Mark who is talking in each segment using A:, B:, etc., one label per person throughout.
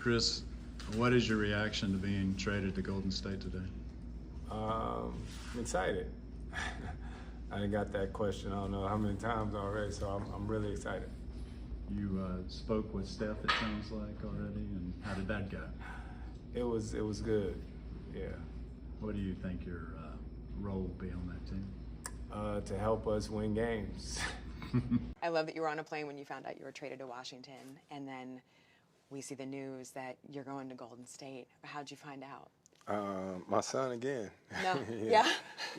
A: Chris, what is your reaction to being traded to Golden State today?
B: I'm excited. I done got that question I don't know how many times already, so I'm really excited.
A: You spoke with Steph, it sounds like, already, and how did that go?
B: It was good, yeah.
A: What do you think your role will be on that team?
B: To help us win games.
C: I love that you were on a plane when you found out you were traded to Washington, and then we see the news that you're going to Golden State. How'd you find out?
B: My son again.
C: No. Yeah.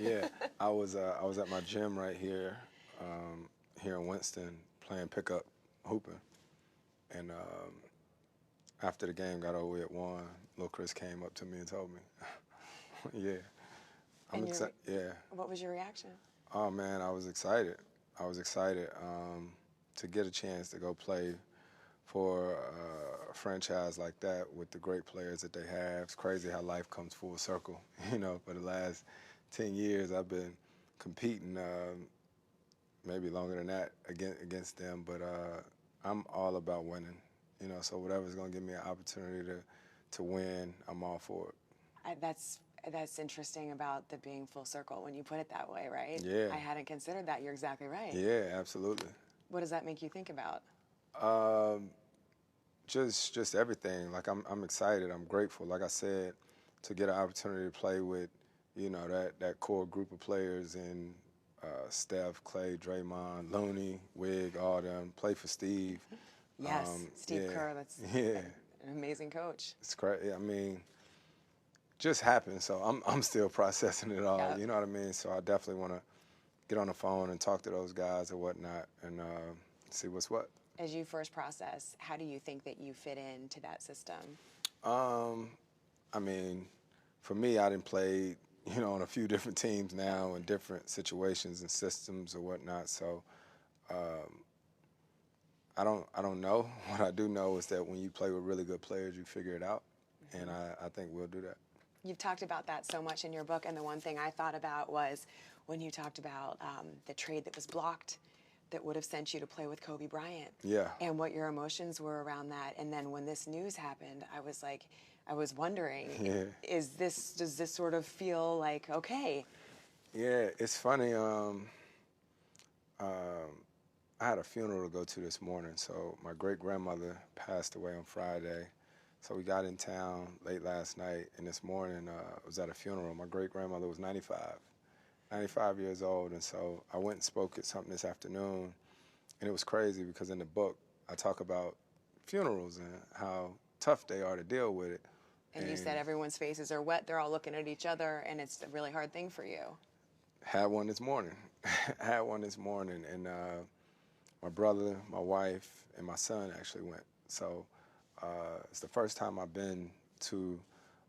B: Yeah. I was at my gym right here, here in Winston, playing pickup hooping, and after the game got over at 1, little Chris came up to me and told me. Yeah. I'm excited. Yeah.
C: What was your reaction?
B: Oh man, I was excited. I was excited to get a chance to go play for a franchise like that with the great players that they have. It's crazy how life comes full circle. You know, for the last 10 years, I've been competing, maybe longer than that, against them. But I'm all about winning. You know, so whatever's gonna give me an opportunity to win, I'm all for it.
C: That's interesting about the being full circle when you put it that way, right?
B: Yeah.
C: I hadn't considered that. You're exactly right.
B: Yeah, absolutely.
C: What does that make you think about?
B: Just everything. Like I'm excited. I'm grateful. Like I said, to get an opportunity to play with, you know, that core group of players in Steph, Klay, Draymond, Looney, Wiggs, all them. Play for Steve.
C: Yes, Steve
B: yeah,
C: Kerr. That's
B: yeah.
C: an amazing coach.
B: It's crazy. I mean, just happened. So I'm still processing it all.
C: Yep.
B: You know what I mean? So I definitely want to get on the phone and talk to those guys or whatnot and see what's what.
C: As you first process, how do you think that you fit into that system?
B: I mean, for me, I didn't play, you know, on a few different teams now in different situations and systems or whatnot. So I don't know. What I do know is that when you play with really good players, you figure it out, and I think we'll do that.
C: You've talked about that so much in your book, and the one thing I thought about was when you talked about the trade that was blocked that would have sent you to play with Kobe Bryant.
B: Yeah.
C: And what your emotions were around that. And then when this news happened, I was wondering,
B: Yeah.
C: does this sort of feel like, okay?
B: Yeah, it's funny. I had a funeral to go to this morning. So my great-grandmother passed away on Friday. So we got in town late last night, and this morning was at a funeral. My great-grandmother was 95 years old, and so I went and spoke at something this afternoon, and it was crazy because in the book I talk about funerals and how tough they are to deal with it.
C: And you said everyone's faces are wet, they're all looking at each other, and it's a really hard thing for you.
B: Had one this morning. Had one this morning, and my brother, my wife, and my son actually went. So it's the first time I've been to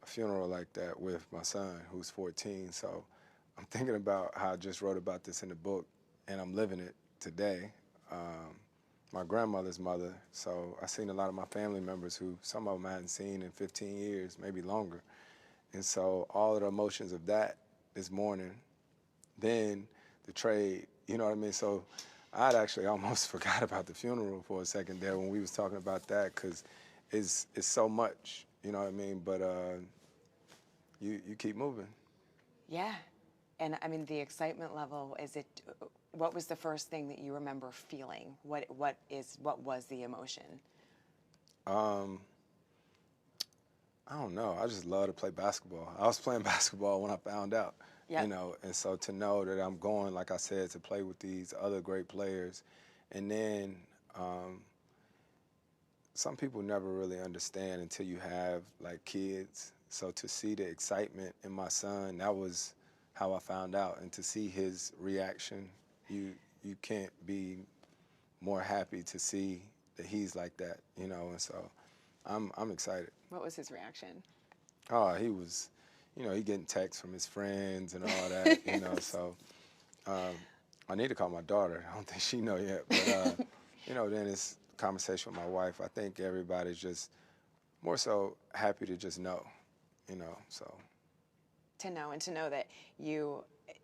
B: a funeral like that with my son, who's 14. So I'm thinking about how I just wrote about this in the book, and I'm living it today. My grandmother's mother, so I've seen a lot of my family members who some of them I hadn't seen in 15 years, maybe longer. And so all of the emotions of that this morning, then the trade, you know what I mean? So I'd actually almost forgot about the funeral for a second there when we was talking about that, because it's so much, you know what I mean? But you keep moving.
C: Yeah. And I mean, the excitement level, what was the first thing that you remember feeling? What was the emotion?
B: I don't know. I just love to play basketball. I was playing basketball when I found out,
C: Yep.
B: you know, and so to know that I'm going, like I said, to play with these other great players, and then some people never really understand until you have like kids. So to see the excitement in my son, that was how I found out, and to see his reaction, you can't be more happy to see that he's like that, you know, and so I'm excited.
C: What was his reaction?
B: Oh, he was, you know, he getting texts from his friends and all that, you know, so I need to call my daughter. I don't think she know yet, but, you know, then it's conversation with my wife. I think everybody's just more so happy to just know, you know, so.
C: To know that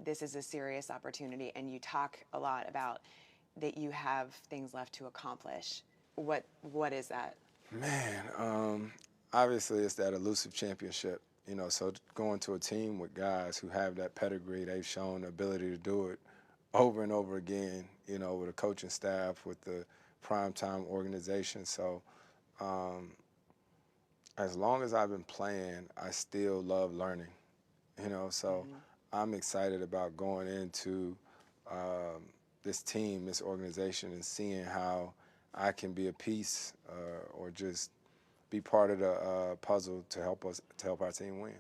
C: this is a serious opportunity, and you talk a lot about that you have things left to accomplish. What is that?
B: Man, Obviously, it's that elusive championship. You know, so going to a team with guys who have that pedigree, they've shown the ability to do it over and over again, you know, with a coaching staff, with the primetime organization. So as long as I've been playing, I still love learning, you know. So I'm excited about going into this team, this organization, and seeing how I can be a piece or just be part of the puzzle to help our team win.